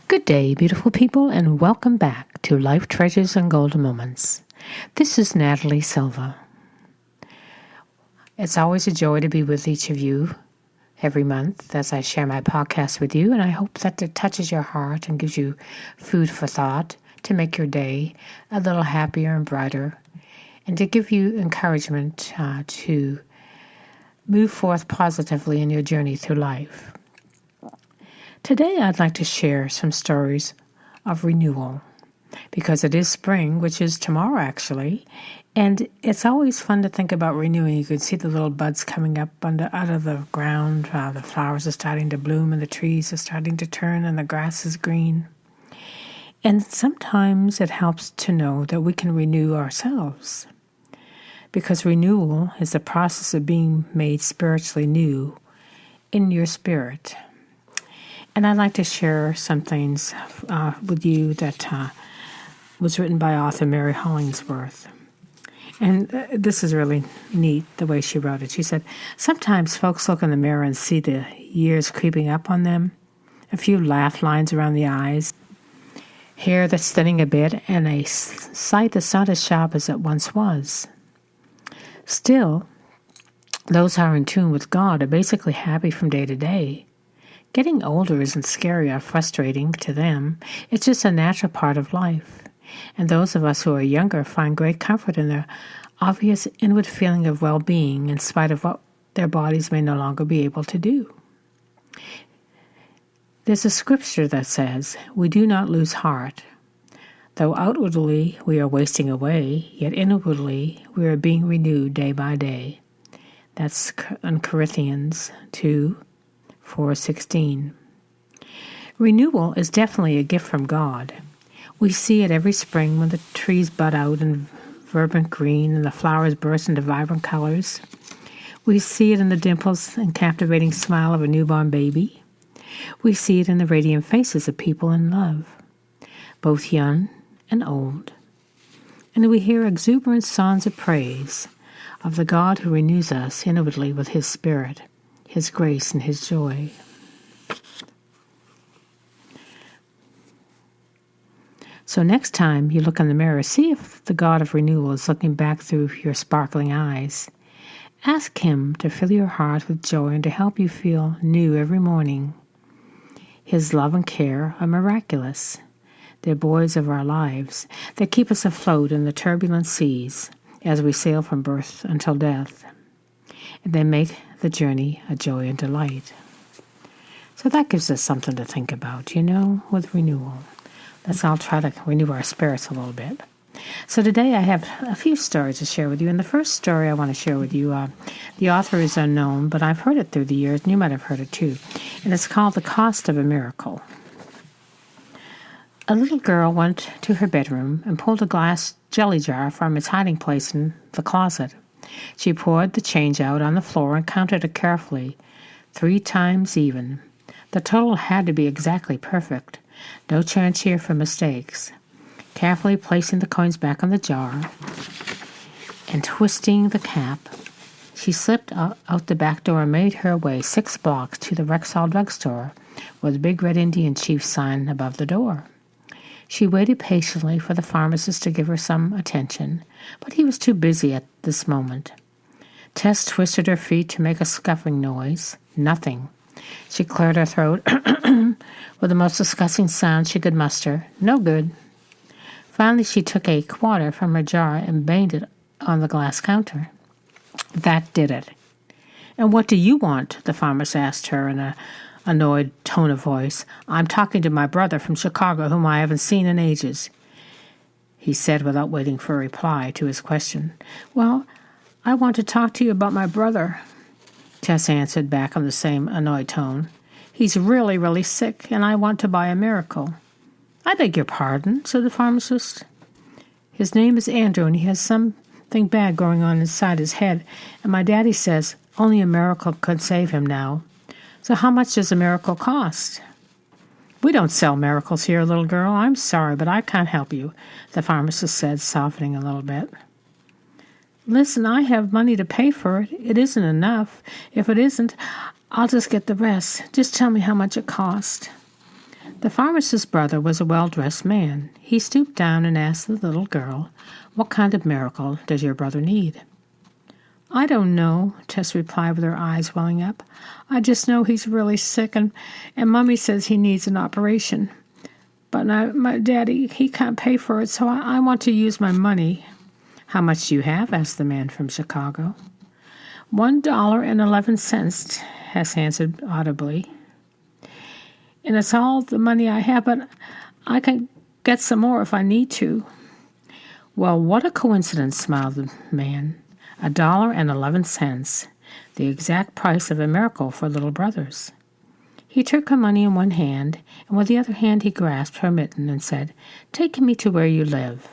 Good day, beautiful people, and welcome back to Life Treasures and Golden Moments. This is Natalie Silva. It's always a joy to be with each of you every month as I share my podcast with you, and I hope that it touches your heart and gives you food for thought to make your day a little happier and brighter, and to give you encouragement to move forth positively in your journey through life. Today, I'd like to share some stories of renewal because it is spring, which is tomorrow actually, and it's always fun to think about renewing. You can see the little buds coming up out of the ground. The flowers are starting to bloom and the trees are starting to turn and the grass is green. And sometimes it helps to know that we can renew ourselves because renewal is the process of being made spiritually new in your spirit. And I'd like to share some things with you that was written by author Mary Hollingsworth. And this is really neat, the way she wrote it. She said, sometimes folks look in the mirror and see the years creeping up on them, a few laugh lines around the eyes, hair that's thinning a bit, and a sight that's not as sharp as it once was. Still, those who are in tune with God are basically happy from day to day. Getting older isn't scary or frustrating to them. It's just a natural part of life. And those of us who are younger find great comfort in their obvious inward feeling of well-being in spite of what their bodies may no longer be able to do. There's a scripture that says, "We do not lose heart. Though outwardly we are wasting away, yet inwardly we are being renewed day by day." That's in Corinthians 2:4-16. Renewal is definitely a gift from God. We see it every spring when the trees bud out in vibrant green and the flowers burst into vibrant colors. We see it in the dimples and captivating smile of a newborn baby. We see it in the radiant faces of people in love, both young and old. And we hear exuberant songs of praise of the God who renews us inwardly with His Spirit, His grace, and His joy. So next time you look in the mirror, see if the God of renewal is looking back through your sparkling eyes. Ask Him to fill your heart with joy and to help you feel new every morning. His love and care are miraculous. They're buoys of our lives. They keep us afloat in the turbulent seas as we sail from birth until death. And they make the journey a joy and delight. So that gives us something to think about, with renewal. Let's all try to renew our spirits a little bit. So today I have a few stories to share with you. And the first story I want to share with you, the author is unknown, but I've heard it through the years, and you might have heard it too. And it's called The Cost of a Miracle. A little girl went to her bedroom and pulled a glass jelly jar from its hiding place in the closet. She poured the change out on the floor and counted it carefully, 3 times even. The total had to be exactly perfect. No chance here for mistakes. Carefully placing the coins back in the jar and twisting the cap, she slipped out the back door and made her way 6 blocks to the Rexall drugstore with a big red Indian chief sign above the door. She waited patiently for the pharmacist to give her some attention, but he was too busy at this moment. Tess twisted her feet to make a scuffing noise. Nothing. She cleared her throat with the most disgusting sound she could muster. No good. Finally, she took a quarter from her jar and banged it on the glass counter. That did it. "And what do you want?" the pharmacist asked her in an annoyed tone of voice. "I'm talking to my brother from Chicago, whom I haven't seen in ages," he said without waiting for a reply to his question. "Well, I want to talk to you about my brother," Tess answered back in the same annoyed tone. "He's really, really sick, and I want to buy a miracle." "I beg your pardon," said the pharmacist. "His name is Andrew, and he has something bad going on inside his head, and my daddy says only a miracle could save him now. So how much does a miracle cost?" "We don't sell miracles here, little girl. I'm sorry, but I can't help you," the pharmacist said, softening a little bit. "Listen, I have money to pay for it. It isn't enough. If it isn't, I'll just get the rest. Just tell me how much it cost." The pharmacist's brother was a well-dressed man. He stooped down and asked the little girl, "What kind of miracle does your brother need?" "I don't know," Tess replied with her eyes welling up. "I just know he's really sick, and Mummy says he needs an operation. But my daddy, he can't pay for it, so I want to use my money." "How much do you have?" asked the man from Chicago. $1.11, Hess answered audibly. "And it's all the money I have, but I can get some more if I need to." "Well, what a coincidence," smiled the man. $1.11, the exact price of a miracle for little brothers. He took her money in one hand, and with the other hand he grasped her mitten and said, "Take me to where you live.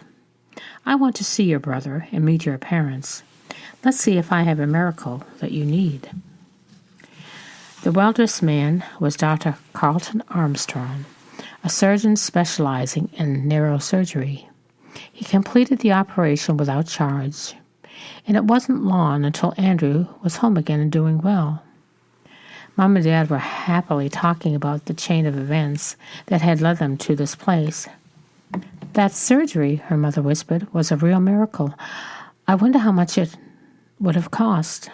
I want to see your brother and meet your parents. Let's see if I have a miracle that you need." The well-dressed man was Dr. Carlton Armstrong, a surgeon specializing in neurosurgery. He completed the operation without charge, and it wasn't long until Andrew was home again and doing well. Mom and Dad were happily talking about the chain of events that had led them to this place. "That surgery," her mother whispered, "was a real miracle. I wonder how much it would have cost."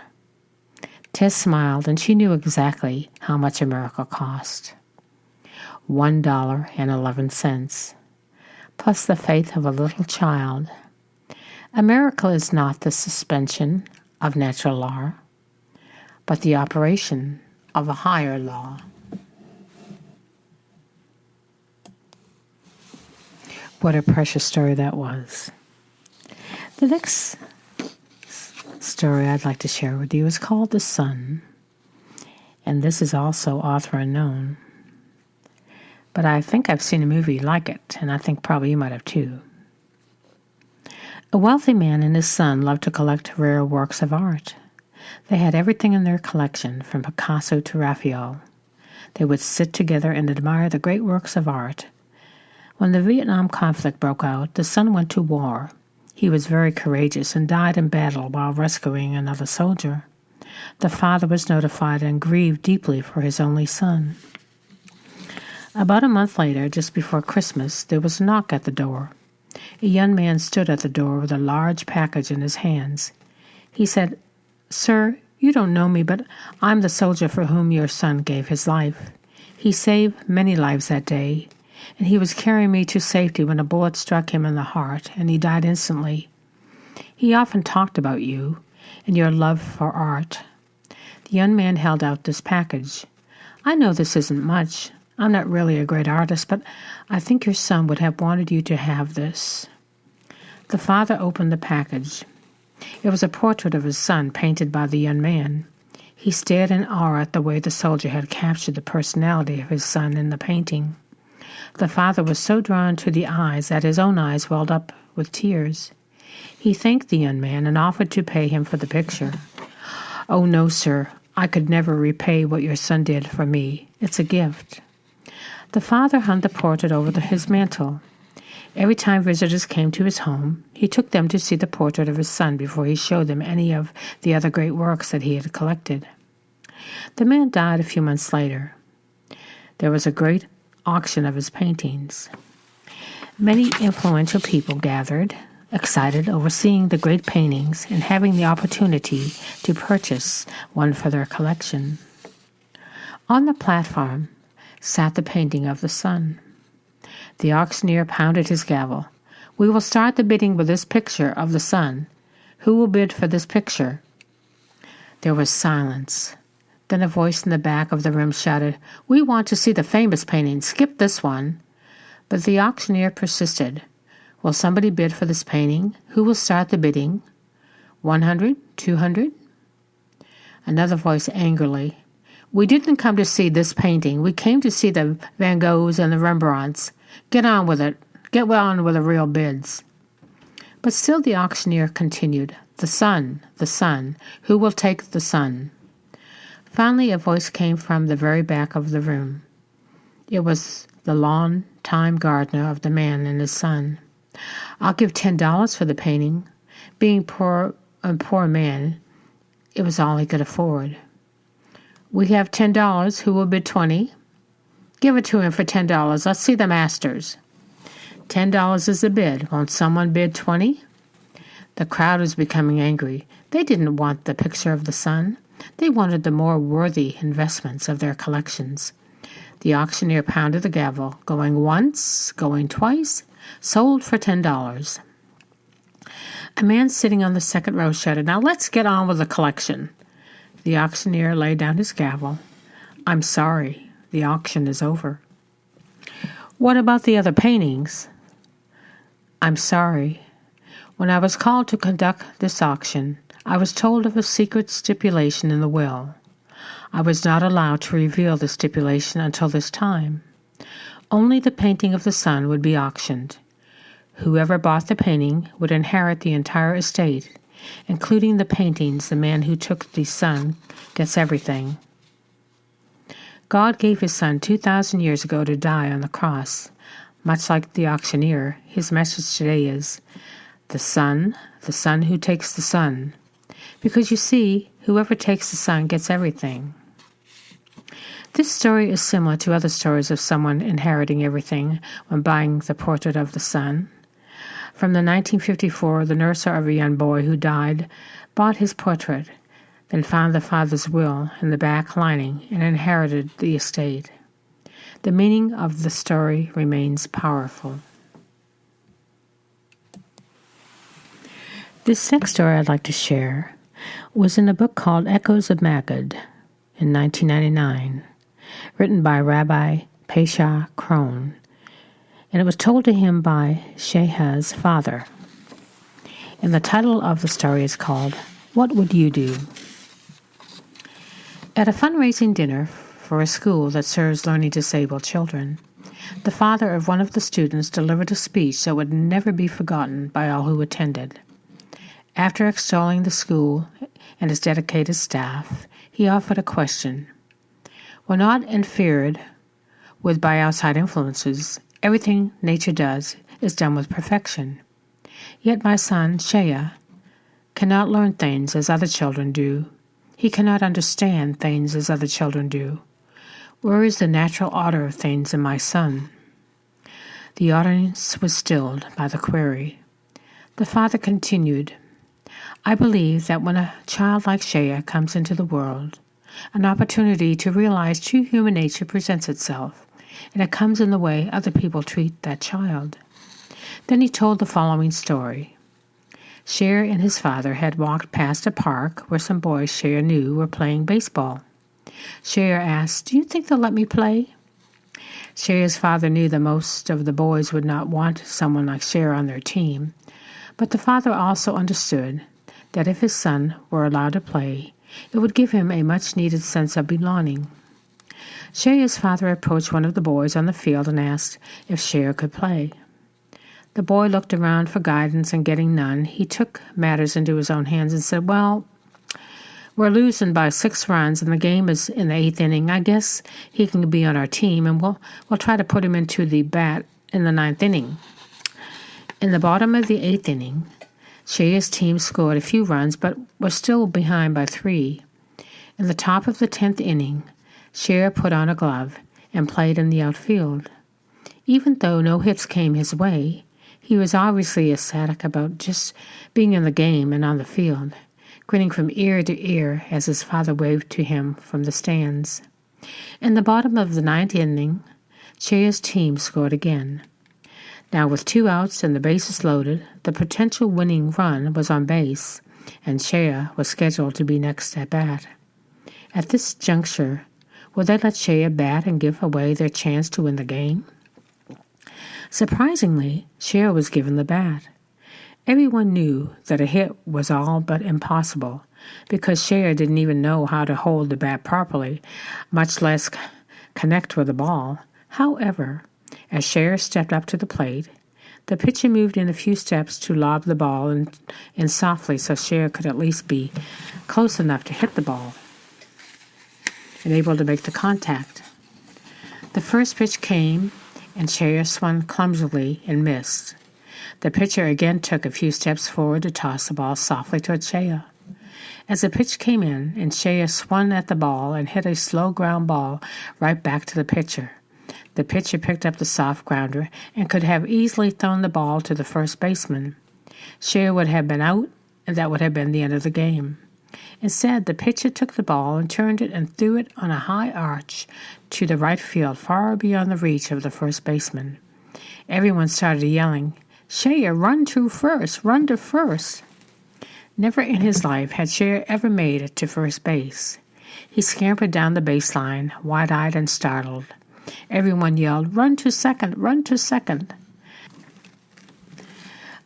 Tess smiled, and she knew exactly how much a miracle cost. $1.11, plus the faith of a little child. A miracle is not the suspension of natural law, but the operation of a higher law. What a precious story that was. The next story I'd like to share with you is called The Sun, and this is also author unknown. But I think I've seen a movie like it, and I think probably you might have too. A wealthy man and his son loved to collect rare works of art. They had everything in their collection, from Picasso to Raphael. They would sit together and admire the great works of art. When the Vietnam conflict broke out, the son went to war. He was very courageous and died in battle while rescuing another soldier. The father was notified and grieved deeply for his only son. About a month later, just before Christmas, there was a knock at the door. A young man stood at the door with a large package in his hands. He said, "Sir, you don't know me, but I'm the soldier for whom your son gave his life. He saved many lives that day, and he was carrying me to safety when a bullet struck him in the heart, and he died instantly. He often talked about you and your love for art." The young man held out this package. "I know this isn't much. I'm not really a great artist, but I think your son would have wanted you to have this." The father opened the package. It was a portrait of his son painted by the young man. He stared in awe at the way the soldier had captured the personality of his son in the painting. The father was so drawn to the eyes that his own eyes welled up with tears. He thanked the young man and offered to pay him for the picture. "Oh, no, sir. I could never repay what your son did for me. It's a gift." The father hung the portrait over his mantel. Every time visitors came to his home, he took them to see the portrait of his son before he showed them any of the other great works that he had collected. The man died a few months later. There was a great auction of his paintings. Many influential people gathered, excited over seeing the great paintings and having the opportunity to purchase one for their collection. On the platform sat the painting of the sun. The auctioneer pounded his gavel. "We will start the bidding with this picture of the sun. Who will bid for this picture?" There was silence. Then a voice in the back of the room shouted, "We want to see the famous painting. Skip this one." But the auctioneer persisted. "Will somebody bid for this painting? Who will start the bidding? 100? 200? Another voice angrily, "We didn't come to see this painting. We came to see the Van Goghs and the Rembrandts. Get on with it. Get on with the real bids." But still the auctioneer continued, the sun. Who will take the sun?" Finally a voice came from the very back of the room. It was the long-time gardener of the man and his son. "I'll give $10 for the painting." Being a poor man, it was all he could afford. "We have $10. Who will bid 20? Give it to him for $10. Let's see the masters. $10 is the bid. Won't someone bid 20? The crowd was becoming angry. They didn't want the picture of the sun. They wanted the more worthy investments of their collections. The auctioneer pounded the gavel, going once, going twice, sold for $10. A man sitting on the second row shouted, "Now let's get on with the collection." The auctioneer laid down his gavel. "I'm sorry, the auction is over." "What about the other paintings?" "I'm sorry. When I was called to conduct this auction, I was told of a secret stipulation in the will. I was not allowed to reveal the stipulation until this time. Only the painting of the sun would be auctioned. Whoever bought the painting would inherit the entire estate, including the paintings. The man who took the sun gets everything. God gave his son 2,000 years ago to die on the cross. Much like the auctioneer, his message today is, the son who takes the sun. Because you see, whoever takes the sun gets everything. This story is similar to other stories of someone inheriting everything when buying the portrait of the sun. From the 1954, the nurser of a young boy who died bought his portrait, then found the father's will in the back lining and inherited the estate. The meaning of the story remains powerful. This next story I'd like to share was in a book called Echoes of Magad in 1999, written by Rabbi Pesha Krohn, and it was told to him by Sheha's father. And the title of the story is called, What Would You Do? At a fundraising dinner for a school that serves learning disabled children, the father of one of the students delivered a speech that would never be forgotten by all who attended. After extolling the school and its dedicated staff, he offered a question. We're not interfered with by outside influences. Everything nature does is done with perfection. Yet my son, Shea, cannot learn things as other children do. He cannot understand things as other children do. Where is the natural order of things in my son? The audience was stilled by the query. The father continued, I believe that when a child like Shea comes into the world, an opportunity to realize true human nature presents itself, and it comes in the way other people treat that child. Then he told the following story. Shea and his father had walked past a park where some boys Shea knew were playing baseball. Shea asked, Do you think they'll let me play? Shea's father knew that most of the boys would not want someone like Shea on their team, but the father also understood that if his son were allowed to play, it would give him a much-needed sense of belonging. Shea's father approached one of the boys on the field and asked if Shea could play. The boy looked around for guidance, and getting none, he took matters into his own hands and said, Well, we're losing by 6 runs, and the game is in the 8th inning. I guess he can be on our team, and we'll try to put him into the bat in the 9th inning. In the bottom of the 8th inning, Shea's team scored a few runs, but was still behind by 3. In the top of the 10th inning, Shea put on a glove and played in the outfield. Even though no hits came his way, he was obviously ecstatic about just being in the game and on the field, grinning from ear to ear as his father waved to him from the stands. In the bottom of the 9th inning, Shea's team scored again. Now with 2 outs and the bases loaded, the potential winning run was on base, and Shea was scheduled to be next at bat. At this juncture, would they let Shea bat and give away their chance to win the game? Surprisingly, Shea was given the bat. Everyone knew that a hit was all but impossible, because Shea didn't even know how to hold the bat properly, much less connect with the ball. However, as Shea stepped up to the plate, the pitcher moved in a few steps to lob the ball in softly so Shea could at least be close enough to hit the ball and able to make the contact. The first pitch came, and Shea swung clumsily and missed. The pitcher again took a few steps forward to toss the ball softly toward Shea. As the pitch came in, and Shea swung at the ball and hit a slow ground ball right back to the pitcher. The pitcher picked up the soft grounder and could have easily thrown the ball to the first baseman. Cher would have been out, and that would have been the end of the game. Instead, the pitcher took the ball and turned it and threw it on a high arch to the right field, far beyond the reach of the first baseman. Everyone started yelling, "Cher, run to first! Run to first!" Never in his life had Cher ever made it to first base. He scampered down the baseline, wide-eyed and startled. Everyone yelled, "Run to second! Run to second!"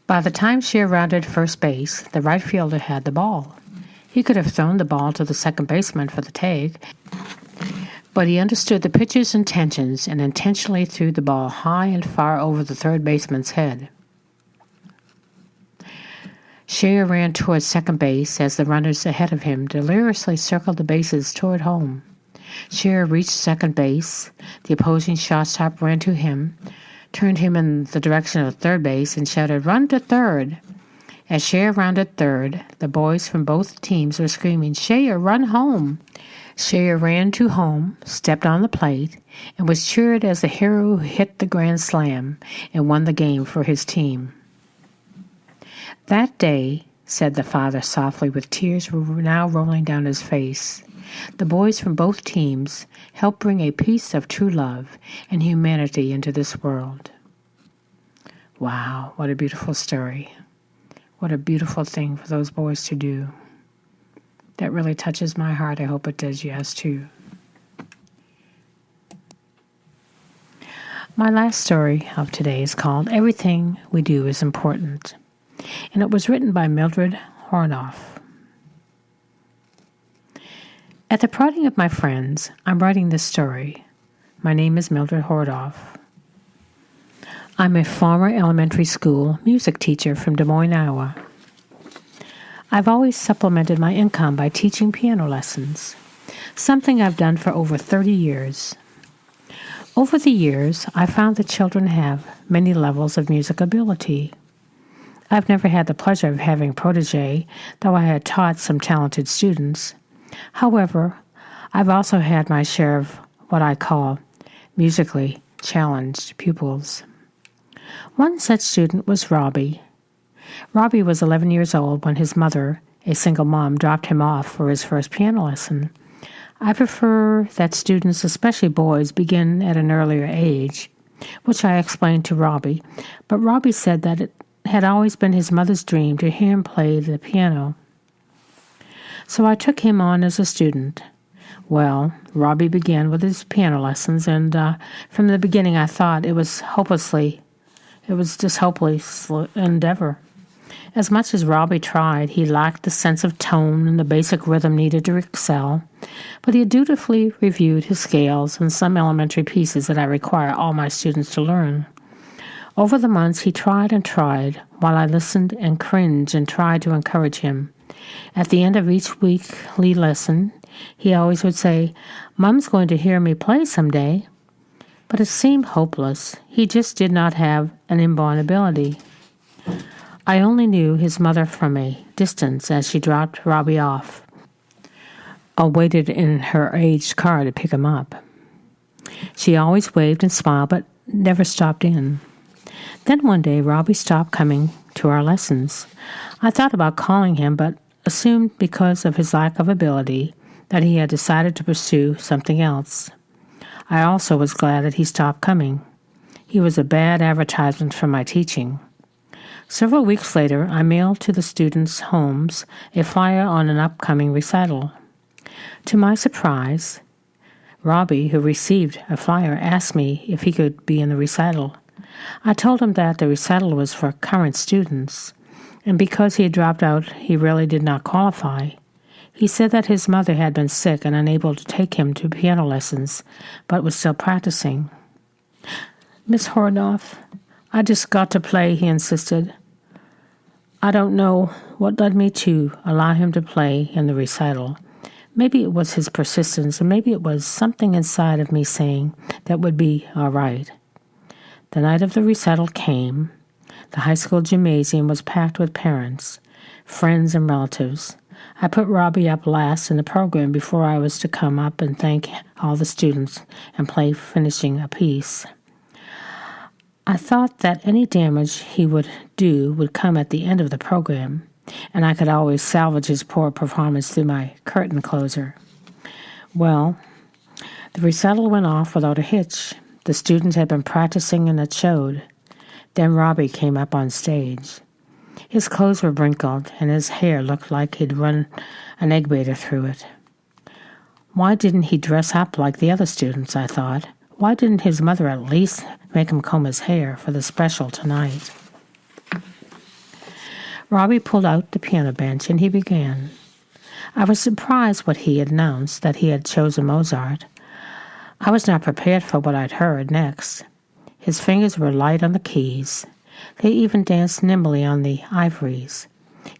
By the time Cher rounded first base, the right fielder had the ball. He could have thrown the ball to the second baseman for the tag, but he understood the pitcher's intentions and intentionally threw the ball high and far over the third baseman's head. Cher ran toward second base as the runners ahead of him deliriously circled the bases toward home. Cher reached second base. The opposing shortstop ran to him, turned him in the direction of third base, and shouted, "Run to third!" As Cher rounded third, the boys from both teams were screaming, "Cher, run home!" Cher ran to home, stepped on the plate, and was cheered as the hero who hit the grand slam and won the game for his team. "That day," said the father softly, with tears now rolling down his face, "the boys from both teams helped bring a piece of true love and humanity into this world." Wow, what a beautiful story. What a beautiful thing for those boys to do. That really touches my heart. I hope it does yours too. My last story of today is called Everything We Do is Important, and it was written by Mildred Hornoff. At the parting of my friends, I'm writing this story. My name is Mildred Hornoff. I'm a former elementary school music teacher from Des Moines, Iowa. I've always supplemented my income by teaching piano lessons, something I've done for over 30 years. Over the years, I found that children have many levels of music ability. I've never had the pleasure of having a protege, though I had taught some talented students. However, I've also had my share of what I call musically challenged pupils. One such student was Robbie. Robbie was 11 years old when his mother, a single mom, dropped him off for his first piano lesson. I prefer that students, especially boys, begin at an earlier age, which I explained to Robbie, but Robbie said that it had always been his mother's dream to hear him play the piano. So I took him on as a student. Well, Robbie began with his piano lessons, and from the beginning I thought it was just hopeless endeavor. As much as Robbie tried, he lacked the sense of tone and the basic rhythm needed to excel, but he dutifully reviewed his scales and some elementary pieces that I require all my students to learn. Over the months, he tried and tried, while I listened and cringed and tried to encourage him. At the end of each weekly lesson, he always would say, "Mom's going to hear me play someday." But it seemed hopeless. He just did not have an inborn ability. I only knew his mother from a distance as she dropped Robbie off, or waited in her aged car to pick him up. She always waved and smiled, but never stopped in. Then one day, Robbie stopped coming to our lessons. I thought about calling him, but assumed because of his lack of ability that he had decided to pursue something else. I also was glad that he stopped coming. He was a bad advertisement for my teaching. Several weeks later, I mailed to the students' homes a flyer on an upcoming recital. To my surprise, Robbie, who received a flyer, asked me if he could be in the recital. I told him that the recital was for current students, and because he had dropped out, he really did not qualify. He said that his mother had been sick and unable to take him to piano lessons, but was still practicing. "Miss Hornoff, I just got to play," he insisted. I don't know what led me to allow him to play in the recital. Maybe it was his persistence, and maybe it was something inside of me saying that would be all right. The night of the recital came. The high school gymnasium was packed with parents, friends, and relatives. I put Robbie up last in the program before I was to come up and thank all the students and play finishing a piece. I thought that any damage he would do would come at the end of the program, and I could always salvage his poor performance through my curtain closer. Well, the recital went off without a hitch. The students had been practicing and it showed. Then Robbie came up on stage. His clothes were wrinkled, and his hair looked like he'd run an egg beater through it. Why didn't he dress up like the other students, I thought. Why didn't his mother at least make him comb his hair for the special tonight? Robbie pulled out the piano bench, and he began. I was surprised when he announced that he had chosen Mozart. I was not prepared for what I'd heard next. His fingers were light on the keys. They even danced nimbly on the ivories.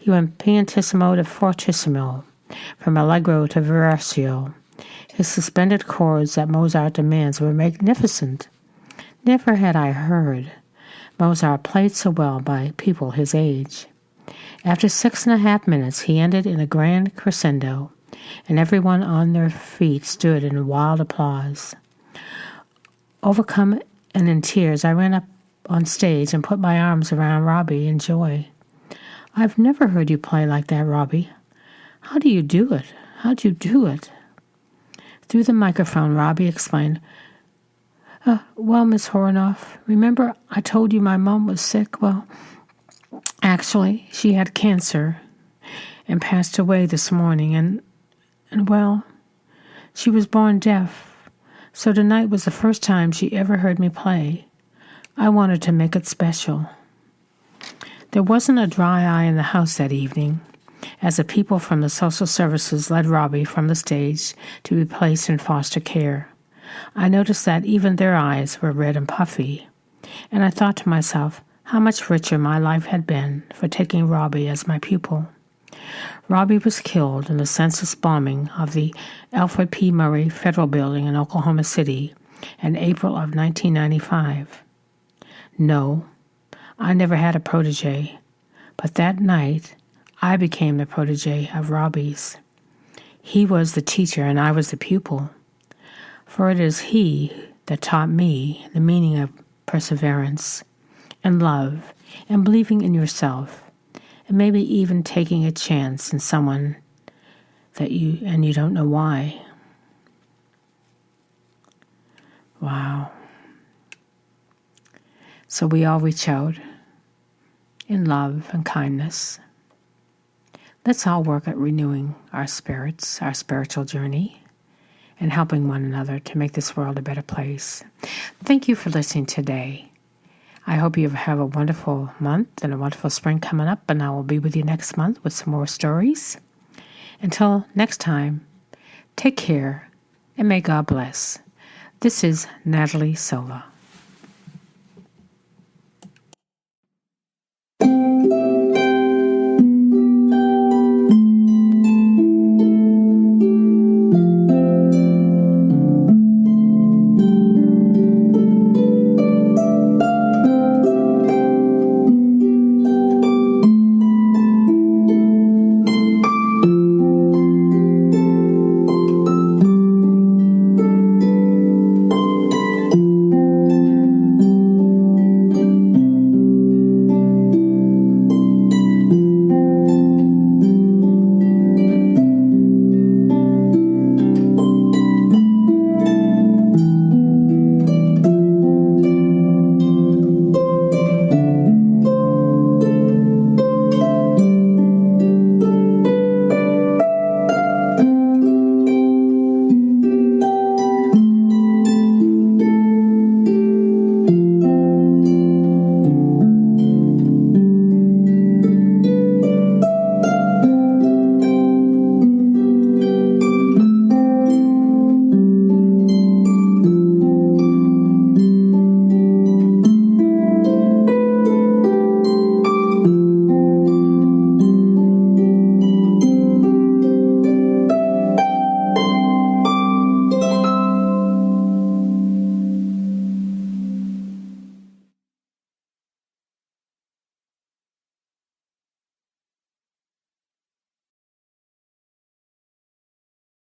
He went pianissimo to fortissimo, from allegro to vivace. His suspended chords that Mozart demands were magnificent. Never had I heard Mozart played so well by people his age. After 6.5 minutes, he ended in a grand crescendo, and everyone on their feet stood in wild applause. Overcome and in tears, I ran up on stage and put my arms around Robbie in joy. I've never heard you play like that, Robbie. How do you do it? How'd you do it? Through the microphone, Robbie explained, well, Miss Horonoff, remember I told you my mom was sick? Well, actually, she had cancer and passed away this morning, and well, she was born deaf. So tonight was the first time she ever heard me play. I wanted to make it special. There wasn't a dry eye in the house that evening, as the people from the social services led Robbie from the stage to be placed in foster care. I noticed that even their eyes were red and puffy, and I thought to myself how much richer my life had been for taking Robbie as my pupil. Robbie was killed in the senseless bombing of the Alfred P. Murray Federal Building in Oklahoma City in April of 1995. No, I never had a protege, but that night I became the protege of Robbie's. He was the teacher and I was the pupil, for it is he that taught me the meaning of perseverance and love and believing in yourself, and maybe even taking a chance in someone that you don't know why. Wow. So we all reach out in love and kindness. Let's all work at renewing our spirits, our spiritual journey, and helping one another to make this world a better place. Thank you for listening today. I hope you have a wonderful month and a wonderful spring coming up, and I will be with you next month with some more stories. Until next time, take care and may God bless. This is Natalie Silva.